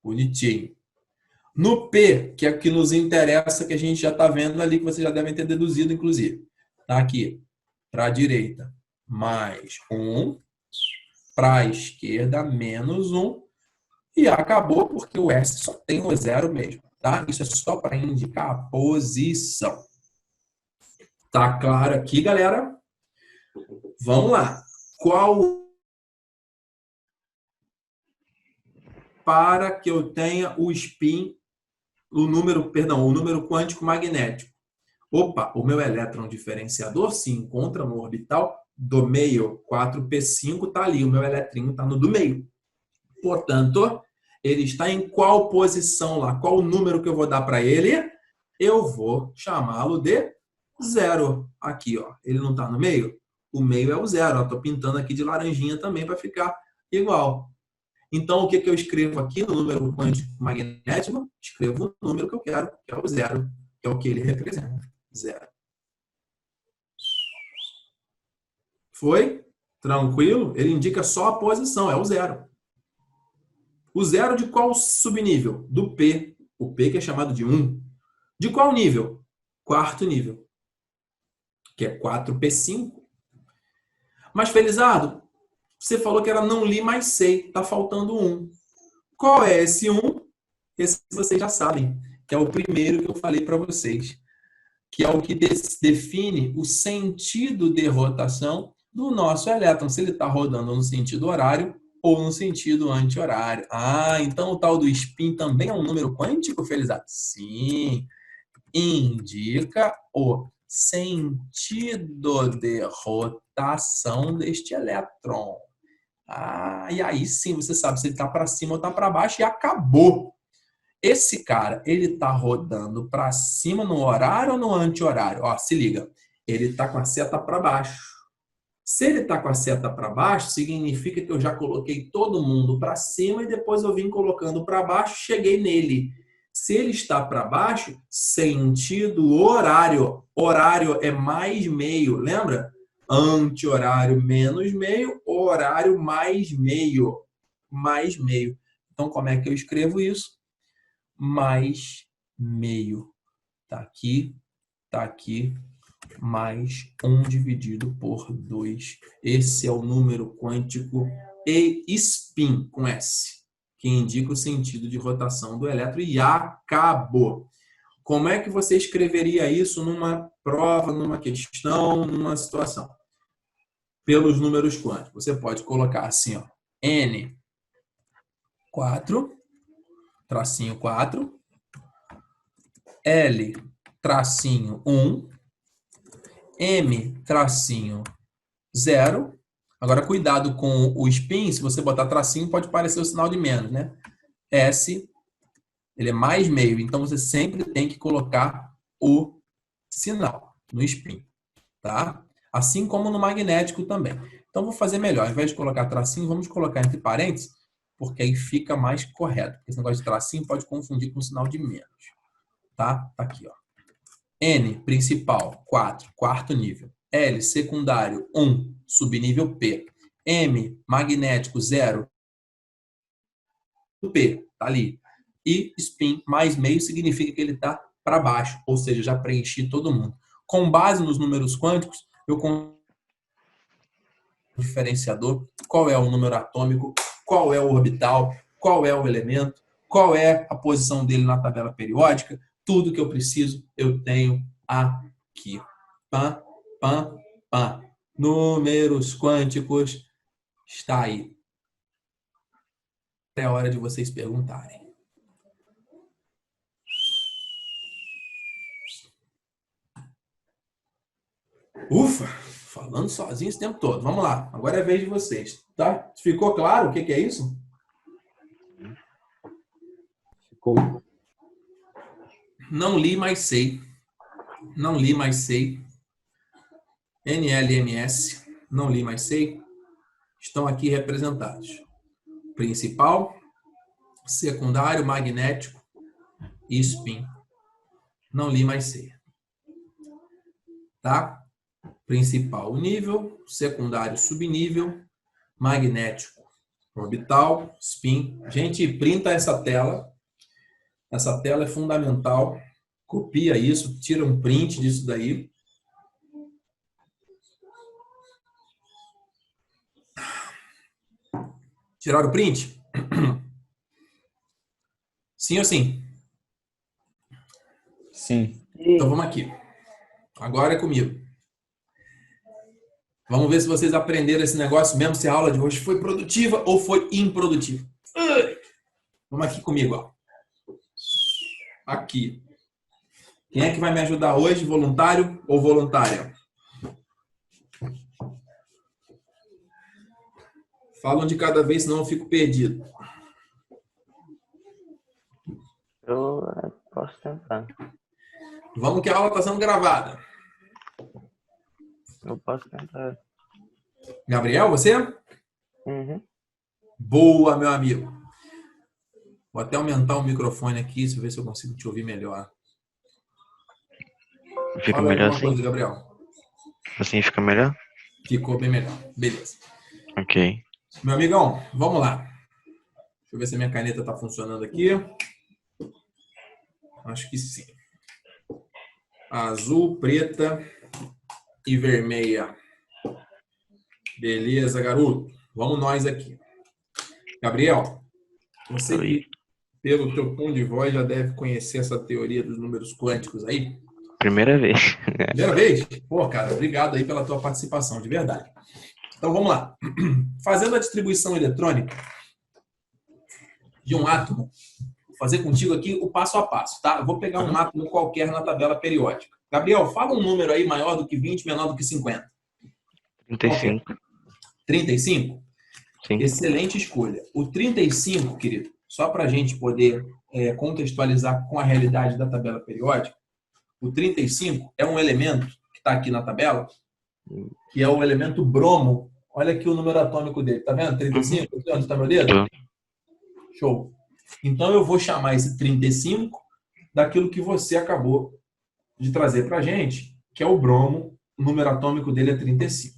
Bonitinho. No P, que é o que nos interessa, que a gente já está vendo ali, que vocês já devem ter deduzido, inclusive. Tá aqui. Para a direita, mais 1. Para a esquerda, menos 1. E acabou, porque o S só tem o 0 mesmo. Tá? Isso é só para indicar a posição. Tá claro aqui, galera? Vamos lá. Qual para que eu tenha o spin, o número quântico magnético? Opa, o meu elétron diferenciador se encontra no orbital do meio. 4p5 está ali, o meu eletrinho está no do meio. Portanto, ele está em qual posição lá? Qual o número que eu vou dar para ele? Eu vou chamá-lo de 0. Aqui, ó. Ele não está no meio? O meio é o 0. Estou pintando aqui de laranjinha também para ficar igual. Então, o que eu escrevo aqui no número quântico magnético? Escrevo o número que eu quero, que é o 0. Que é o que ele representa. 0. Foi? Tranquilo? Ele indica só a posição, é o 0. O 0 de qual subnível? Do P. O P que é chamado de 1. De qual nível? Quarto nível. Que é 4P5. Mas, Felizardo, você falou que era não li, mas sei. Está faltando 1. Qual é esse 1? Esse vocês já sabem. Que é o primeiro que eu falei para vocês. Que é o que define o sentido de rotação do nosso elétron. Se ele está rodando no sentido horário ou no sentido anti-horário. Ah, então o tal do spin também é um número quântico, Felizardo? Sim. Indica o sentido de rotação deste elétron. E aí sim você sabe se ele está para cima ou está para baixo e acabou. Esse cara, ele está rodando para cima no horário ou no anti-horário? Ó, se liga, ele está com a seta para baixo. Se ele está com a seta para baixo, significa que eu já coloquei todo mundo para cima e depois eu vim colocando para baixo, cheguei nele. Se ele está para baixo, sentido horário. Horário é mais meio, lembra? Anti-horário menos meio, horário mais meio. Mais meio. Então, como é que eu escrevo isso? Mais meio. Tá aqui, mais 1 dividido por 2. Esse é o número quântico e spin, com S, que indica o sentido de rotação do elétron e acabou. Como é que você escreveria isso numa prova, numa questão, numa situação? Pelos números quânticos. Você pode colocar assim, ó, N4, tracinho 4, L, tracinho 1, M, tracinho 0. Agora, cuidado com o spin, se você botar tracinho, pode parecer o sinal de menos, né? S, ele é mais meio, então você sempre tem que colocar o sinal no spin, tá? Assim como no magnético também. Então, vou fazer melhor. Ao invés de colocar tracinho, vamos colocar entre parênteses, porque aí fica mais correto. Esse negócio de tracinho pode confundir com o sinal de menos. Tá? Tá aqui, ó. N, principal, 4, quarto nível. L, secundário, 1, subnível P. M, magnético, 0, P, tá ali. E spin mais meio significa que ele está para baixo, ou seja, já preenchi todo mundo. Com base nos números quânticos, eu consigo diferenciador, qual é o número atômico, qual é o orbital, qual é o elemento, qual é a posição dele na tabela periódica, tudo que eu preciso eu tenho aqui. Pam, pam, pam. Números quânticos está aí. É a hora de vocês perguntarem. Ufa! Falando sozinho esse tempo todo. Vamos lá. Agora é a vez de vocês. Tá? Ficou claro o que é isso? Ficou. Não li, mas sei. Não li, mas sei. NLMS. Não li, mas sei. Estão aqui representados. Principal, secundário, magnético e spin. Não li, mas sei. Tá? Principal, nível, secundário, subnível, magnético, orbital, spin. Gente, printa essa tela. Essa tela é fundamental. Copia isso, tira um print disso daí. Tiraram o print? Sim ou sim? Sim. Então vamos aqui. Agora é comigo. Vamos ver se vocês aprenderam esse negócio mesmo, se a aula de hoje foi produtiva ou foi improdutiva. Vamos aqui comigo, ó. Aqui. Quem é que vai me ajudar hoje, voluntário ou voluntária? Falam de cada vez, senão eu fico perdido. Eu posso tentar. Vamos que a aula está sendo gravada. Eu posso tentar. Gabriel, você? Uhum. Boa, meu amigo. Vou até aumentar o microfone aqui, deixa eu ver se eu consigo te ouvir melhor. Fica Fala melhor alguma assim? coisa, Gabriel. Assim fica melhor? Ficou bem melhor. Beleza. Ok. Meu amigão, vamos lá. Deixa eu ver se a minha caneta está funcionando aqui. Acho que sim. Azul, preta e vermelha. Beleza, garoto. Vamos nós aqui. Gabriel, você que, pelo teu tom de voz, já deve conhecer essa teoria dos números quânticos aí. Primeira vez. Primeira vez? Pô, cara, obrigado aí pela tua participação, de verdade. Então, vamos lá. Fazendo a distribuição eletrônica de um átomo, vou fazer contigo aqui o passo a passo, tá? Eu vou pegar um átomo qualquer na tabela periódica. Gabriel, fala um número aí maior do que 20, menor do que 50. 35. 35? Sim. Excelente escolha. O 35, querido, só para a gente poder contextualizar com a realidade da tabela periódica, o 35 é um elemento que está aqui na tabela, que é o elemento bromo. Olha aqui o número atômico dele, tá vendo? 35, aqui onde está meu dedo? Tô. Show. Então eu vou chamar esse 35 daquilo que você acabou de trazer para a gente, que é o bromo, o número atômico dele é 35.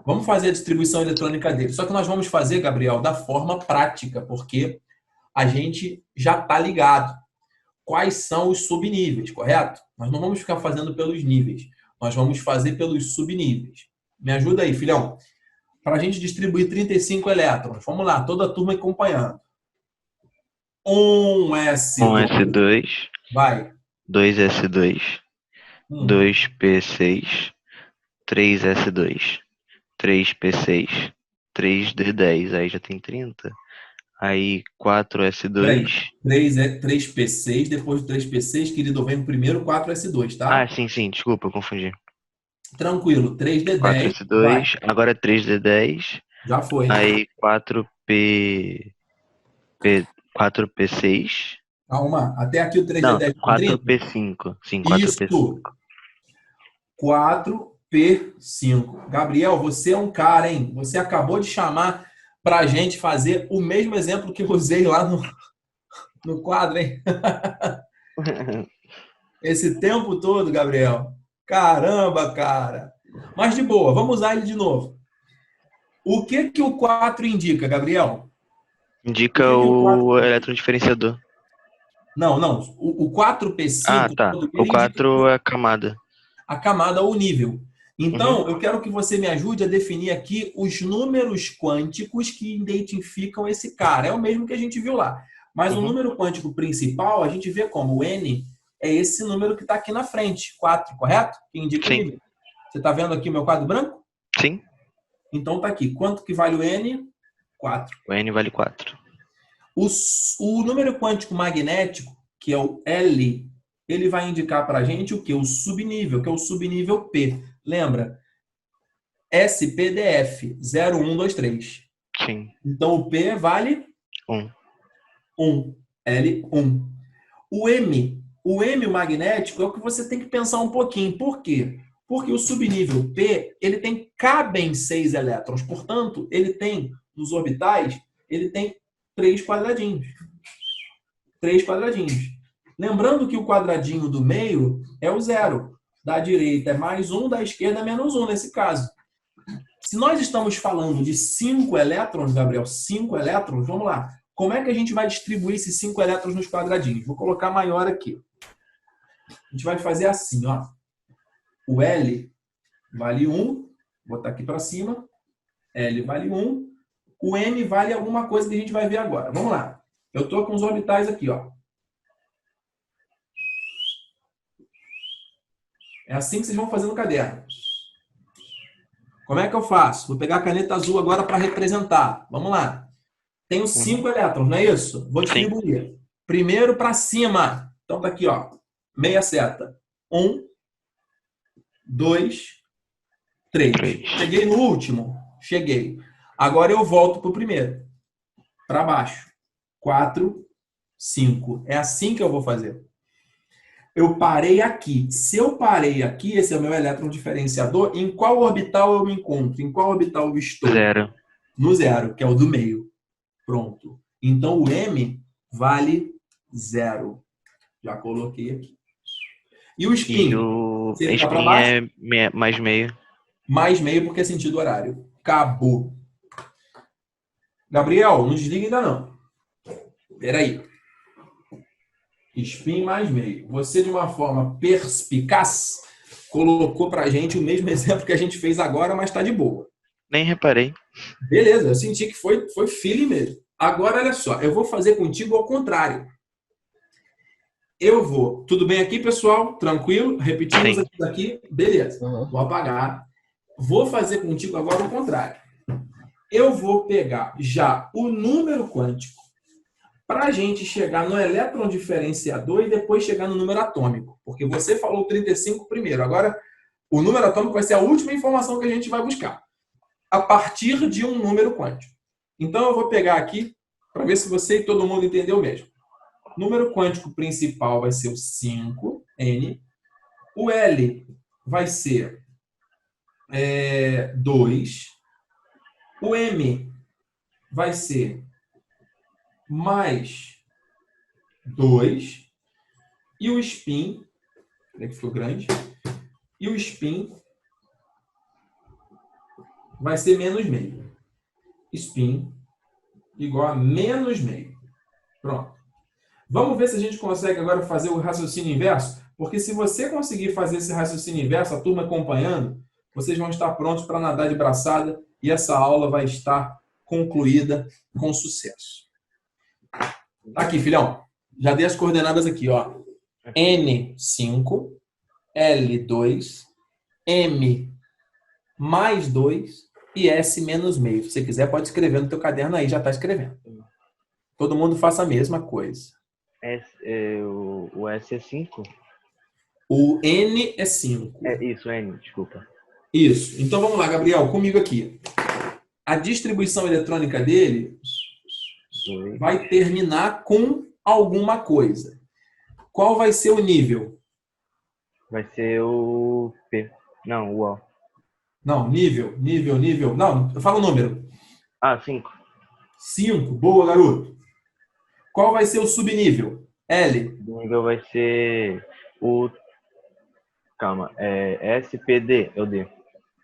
Vamos fazer a distribuição eletrônica dele. Só que nós vamos fazer, Gabriel, da forma prática, porque a gente já está ligado. Quais são os subníveis, correto? Nós não vamos ficar fazendo pelos níveis. Nós vamos fazer pelos subníveis. Me ajuda aí, filhão. Para a gente distribuir 35 elétrons. Vamos lá, toda a turma acompanhando. 1s2. 1s2. Vai. 2s2. 2p6. 3s2. 3p6. 3d10. Aí já tem 30. Aí 4s2. 3p6, depois do 3p6, querido, vem o primeiro 4s2, tá? Ah, sim, desculpa, eu confundi. Tranquilo, 3d10. 4s2, vai. agora 3d10. Já foi. Aí 4p6. Calma, até aqui o 3d10. Não, com 30? 4p5. Sim, Isso. 4p5. 4p5. Gabriel, você é um cara, hein? Você acabou de chamar pra gente fazer o mesmo exemplo que eu usei lá no quadro, hein? Esse tempo todo, Gabriel. Caramba, cara. Mas de boa, vamos usar ele de novo. O que o 4 indica, Gabriel? Indica o elétron diferenciador. Não. O 4p5... Ah, tá. O 4 é a camada. A camada ou o nível. Então, eu quero que você me ajude a definir aqui os números quânticos que identificam esse cara. É o mesmo que a gente viu lá. Mas o número quântico principal, a gente vê como o N é esse número que está aqui na frente, 4, correto? Que indica o nível. Você está vendo aqui o meu quadro branco? Sim. Então está aqui. Quanto que vale o N? 4. O N vale 4. O número quântico magnético, que é o L, ele vai indicar para a gente o quê? O subnível, que é o subnível P. Lembra? SPDF, 0, 1, 2, 3. Sim. Então o P vale 1. 1. L1. O M, o magnético, é o que você tem que pensar um pouquinho. Por quê? Porque o subnível P, cabem 6 elétrons. Portanto, ele tem, nos orbitais, ele tem 3 quadradinhos. 3 quadradinhos. Lembrando que o quadradinho do meio é o 0. Da direita é mais 1, da esquerda é menos 1 nesse caso. Se nós estamos falando de 5 elétrons, Gabriel, 5 elétrons, vamos lá. Como é que a gente vai distribuir esses 5 elétrons nos quadradinhos? Vou colocar maior aqui. A gente vai fazer assim, ó. O L vale 1, vou botar aqui para cima. L vale 1. O M vale alguma coisa que a gente vai ver agora. Vamos lá. Eu estou com os orbitais aqui, ó. É assim que vocês vão fazer no caderno. Como é que eu faço? Vou pegar a caneta azul agora para representar. Vamos lá. Tenho 5 elétrons, não é isso? Vou distribuir. Primeiro para cima. Então tá aqui, ó. Meia seta. 1, 2, 3. Cheguei no último? Cheguei. Agora eu volto para o primeiro. Para baixo. 4, 5. É assim que eu vou fazer. Eu parei aqui. Se eu parei aqui, esse é o meu elétron diferenciador, em qual orbital eu me encontro? Em qual orbital eu estou? 0. No 0, que é o do meio. Pronto. Então o M vale 0. Já coloquei aqui. E o spin? E o spin é mais meio. Mais meio porque é sentido horário. Acabou. Gabriel, não desliga ainda não. Peraí. Spin mais meio. Você, de uma forma perspicaz, colocou pra gente o mesmo exemplo que a gente fez agora, mas tá de boa. Nem reparei. Beleza, eu senti que foi feeling mesmo. Agora, olha só, eu vou fazer contigo ao contrário. Eu vou... Tudo bem aqui, pessoal? Tranquilo? Repetimos aqui. Beleza. Vou apagar. Vou fazer contigo agora o contrário. Eu vou pegar já o número quântico para a gente chegar no elétron diferenciador e depois chegar no número atômico. Porque você falou 35 primeiro. Agora, o número atômico vai ser a última informação que a gente vai buscar. A partir de um número quântico. Então, eu vou pegar aqui para ver se você e todo mundo entendeu mesmo. O número quântico principal vai ser o 5N. O L vai ser 2. O M vai ser mais 2. E o spin, peraí que ficou grande, e o spin vai ser menos meio. Spin igual a menos meio. Pronto. Vamos ver se a gente consegue agora fazer o raciocínio inverso, porque se você conseguir fazer esse raciocínio inverso, a turma acompanhando, vocês vão estar prontos para nadar de braçada e essa aula vai estar concluída com sucesso. Tá aqui, filhão. Já dei as coordenadas aqui, ó. N5, L2, M mais 2 e S menos meio. Se você quiser, pode escrever no teu caderno aí, já está escrevendo. Todo mundo faça a mesma coisa. O S é 5? O N é 5. É isso, N, desculpa. Isso. Então vamos lá, Gabriel, comigo aqui. A distribuição eletrônica dele vai terminar com alguma coisa. Qual vai ser o nível? Vai ser o P. Não, o O. Não, nível. Não, fala o número. 5. 5. Boa, garoto. Qual vai ser o subnível? L. O nível vai ser o... Calma, SPD, é o D.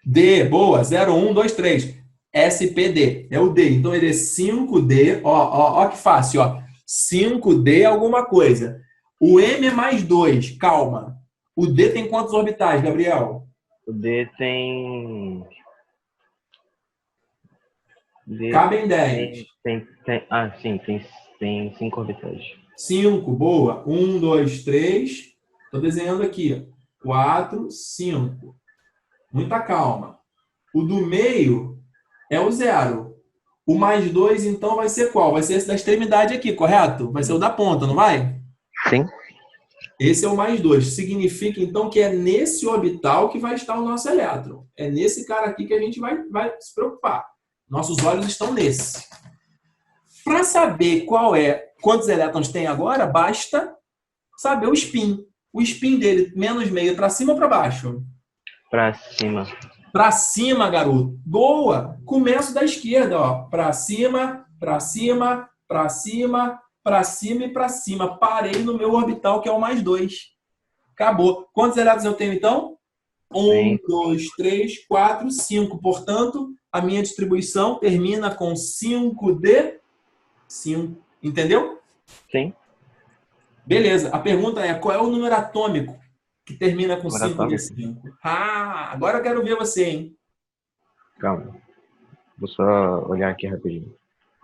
D. Boa. 0, 1, 2, 3. SPD. É o D. Então ele é 5D. Ó que fácil, ó. 5D alguma coisa. O M é mais 2. Calma. O D tem quantos orbitais, Gabriel? O D tem... Cabem 10. Tem 5 orbitais. 5, boa. 1, 2, 3. Estou desenhando aqui. 4, 5. Muita calma. O do meio é o 0. O mais 2, então, vai ser qual? Vai ser esse da extremidade aqui, correto? Vai ser o da ponta, não vai? Sim. Esse é o mais 2. Significa, então, que é nesse orbital que vai estar o nosso elétron. É nesse cara aqui que a gente vai se preocupar. Nossos olhos estão nesse. Para saber quantos elétrons tem agora, basta saber o spin. O spin dele, menos meio, para cima ou para baixo? Para cima. Para cima, garoto. Boa! Começo da esquerda, ó. Para cima, para cima, para cima, para cima e para cima. Parei no meu orbital, que é o mais 2. Acabou. Quantos elétrons eu tenho, então? 1, 2, 3, 4, 5. Portanto, a minha distribuição termina com 5D. 5. Entendeu? Sim. Beleza. A pergunta é, qual é o número atômico que termina com 5D5? Agora eu quero ver você, hein? Calma. Vou só olhar aqui rapidinho.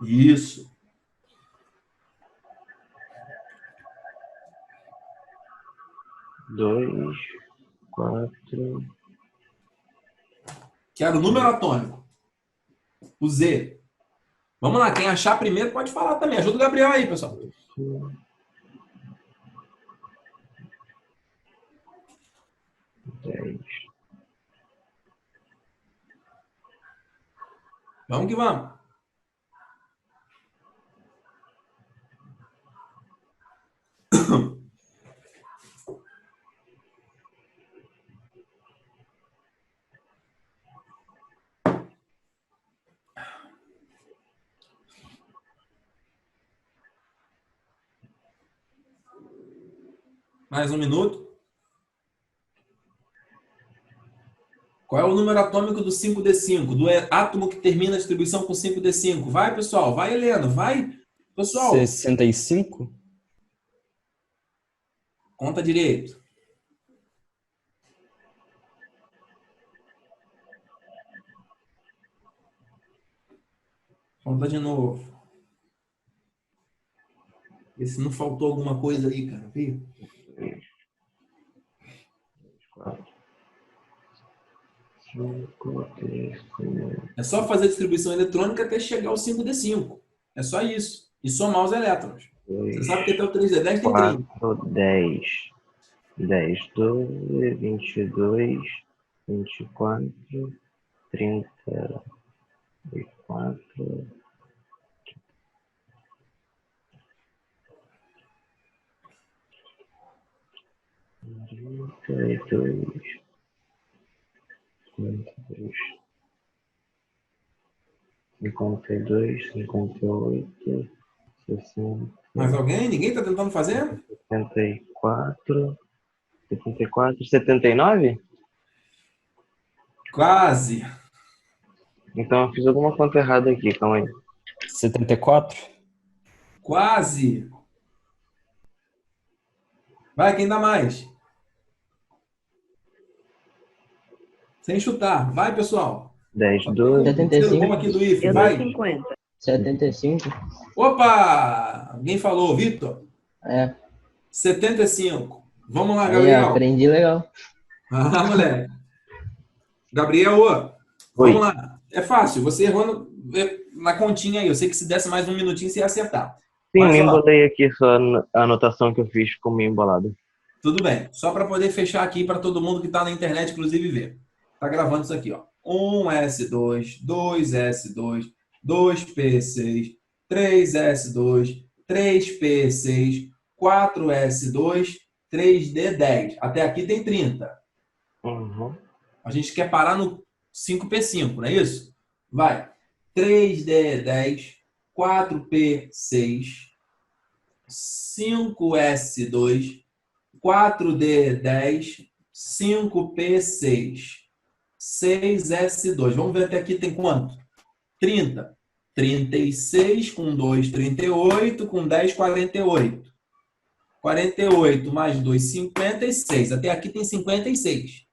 Isso. Dois, 4... Quero o número atômico. O Z. Vamos lá, quem achar primeiro pode falar também. Ajuda o Gabriel aí, pessoal. Vamos que vamos. Mais um minuto. Qual é o número atômico do 5D5? Do átomo que termina a distribuição com 5D5? Vai, pessoal. Vai, Helena. Vai, pessoal. 65? Conta direito. Conta de novo. Vê se não faltou alguma coisa aí, cara. Viu? 4, 5, 3, 4. É só fazer a distribuição eletrônica até chegar ao 5D5. É só isso. E somar os elétrons. Você sabe que até o 3D10 tem 30. 4, 10. 10, 12, 22, 24, 34, 32, 52, 52, 58, 60, Mais alguém? Ninguém está tentando fazer? 74, 74, 79? Quase. Então eu fiz alguma conta errada aqui, calma aí. 74? Quase. Vai, quem dá mais? Sem chutar. Vai, pessoal. 10, 12, 75. Vamos aqui do IF. Eu dou Vai. 50. 75? Opa! Alguém falou, Vitor? É. 75. Vamos lá, Aí, Gabriel. aprendi legal. Ah, moleque. Gabriel, Oi. vamos lá. É fácil. Você errou na continha aí. Eu sei que se desse mais um minutinho, você ia acertar. Sim, Mas, me ó, embolei aqui só a anotação que eu fiz ficou meio embolado. tudo bem. Só para poder fechar aqui para todo mundo que está na internet, inclusive, ver. Tá gravando isso aqui, ó. 1S2, 2S2, 2P6, 3S2, 3P6, 4S2, 3D10. Até aqui tem 30. Uhum. A gente quer parar no 5P5, não é isso? Vai. 3D10, 4P6, 5S2, 4D10, 5P6, 6S2. Vamos ver até aqui tem quanto? 30. 36 com 2, 38, com 10, 48. 48 mais 2, 56. Até aqui tem 56.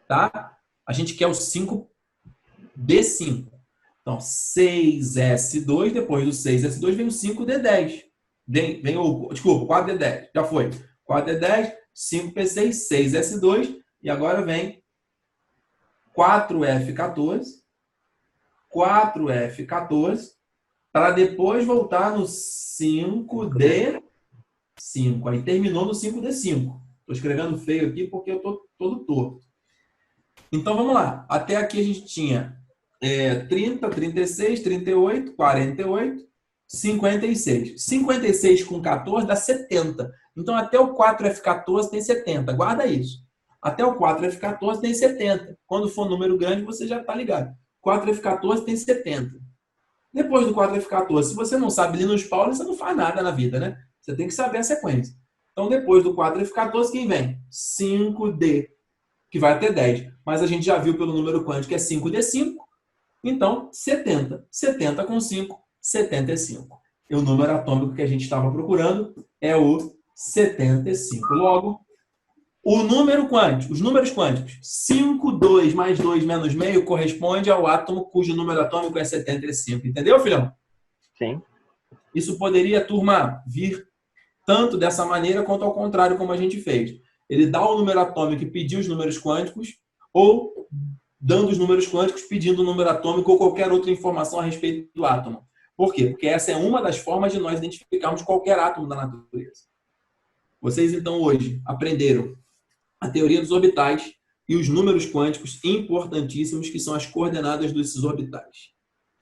Tá? A gente quer o 5D5. Então, 6S2, depois do 6S2 vem o 5D10. Desculpa, 4D10. Já foi. 4D10, 5P6, 6S2. E agora vem 4F14. 4F14. Para depois voltar no 5D5. Aí terminou no 5D5. Estou escrevendo feio aqui porque eu estou todo torto. Então, vamos lá. Até aqui a gente tinha 30, 36, 38, 48, 56. 56 com 14 dá 70. Então, até o 4F14 tem 70. Guarda isso. Até o 4F14 tem 70. Quando for número grande, você já está ligado. 4F14 tem 70. Depois do 4F14, se você não sabe Linus Pauling, você não faz nada na vida, né? Você tem que saber a sequência. Então, depois do 4F14, quem vem? 5D, que vai até 10. Mas a gente já viu pelo número quântico que é 5D5. Então, 70. 70 com 5, 75. E o número atômico que a gente estava procurando é o 75. Logo, o número quântico, os números quânticos, 5, 2 mais 2 menos meio corresponde ao átomo cujo número atômico é 75. Entendeu, filhão? Sim. Isso poderia, turma, vir tanto dessa maneira quanto ao contrário, como a gente fez. Ele dá o número atômico e pedir os números quânticos, ou dando os números quânticos, pedindo o número atômico ou qualquer outra informação a respeito do átomo. Por quê? Porque essa é uma das formas de nós identificarmos qualquer átomo da natureza. Vocês, então, hoje aprenderam a teoria dos orbitais e os números quânticos importantíssimos, que são as coordenadas desses orbitais.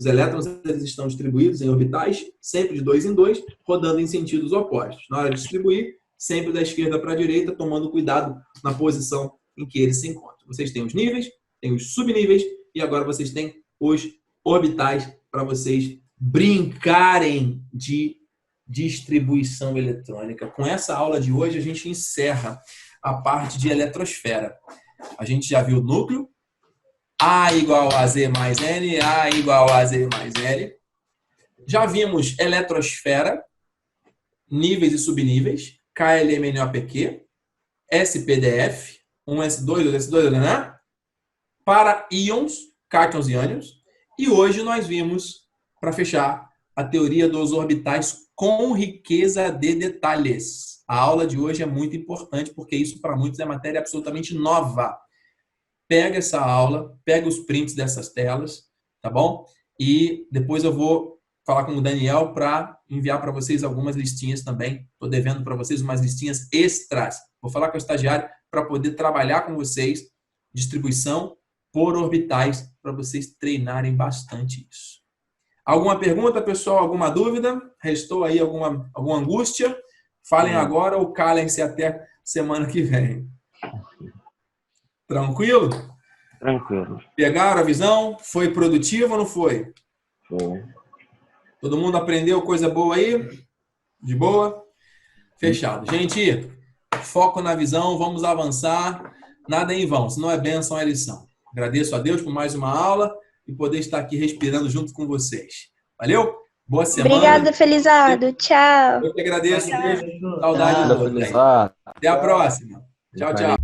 Os elétrons eles estão distribuídos em orbitais, sempre de 2 em 2, rodando em sentidos opostos. Na hora de distribuir, sempre da esquerda para a direita, tomando cuidado na posição em que eles se encontram. Vocês têm os níveis, têm os subníveis e agora vocês têm os orbitais para vocês brincarem de distribuição eletrônica. Com essa aula de hoje, a gente encerra a parte de eletrosfera. A gente já viu o núcleo, A igual a Z mais N, A igual a Z mais L. Já vimos eletrosfera, níveis e subníveis, KLMNOPQ, SPDF, 1S2, 2S2, né? Para íons, cátions e ânions. E hoje nós vimos, para fechar, a teoria dos orbitais com riqueza de detalhes. A aula de hoje é muito importante porque isso para muitos é matéria absolutamente nova. Pega essa aula, pega os prints dessas telas, tá bom? E depois eu vou falar com o Daniel para enviar para vocês algumas listinhas também. Estou devendo para vocês umas listinhas extras. Vou falar com o estagiário para poder trabalhar com vocês distribuição por orbitais, para vocês treinarem bastante isso. Alguma pergunta, pessoal? Alguma dúvida? Restou aí alguma angústia? Falem agora ou calem-se até semana que vem. Tranquilo? Tranquilo. Pegaram a visão? Foi produtivo ou não foi? Foi. Todo mundo aprendeu coisa boa aí? De boa? Fechado. Gente, foco na visão, vamos avançar. Nada em vão, se não é bênção, é lição. Agradeço a Deus por mais uma aula e poder estar aqui respirando junto com vocês. Valeu? Boa semana. Obrigada, Felizardo. Tchau. Eu que agradeço. Beijo. Saudade de vocês. Felizardo. Até a próxima. Tchau, tchau.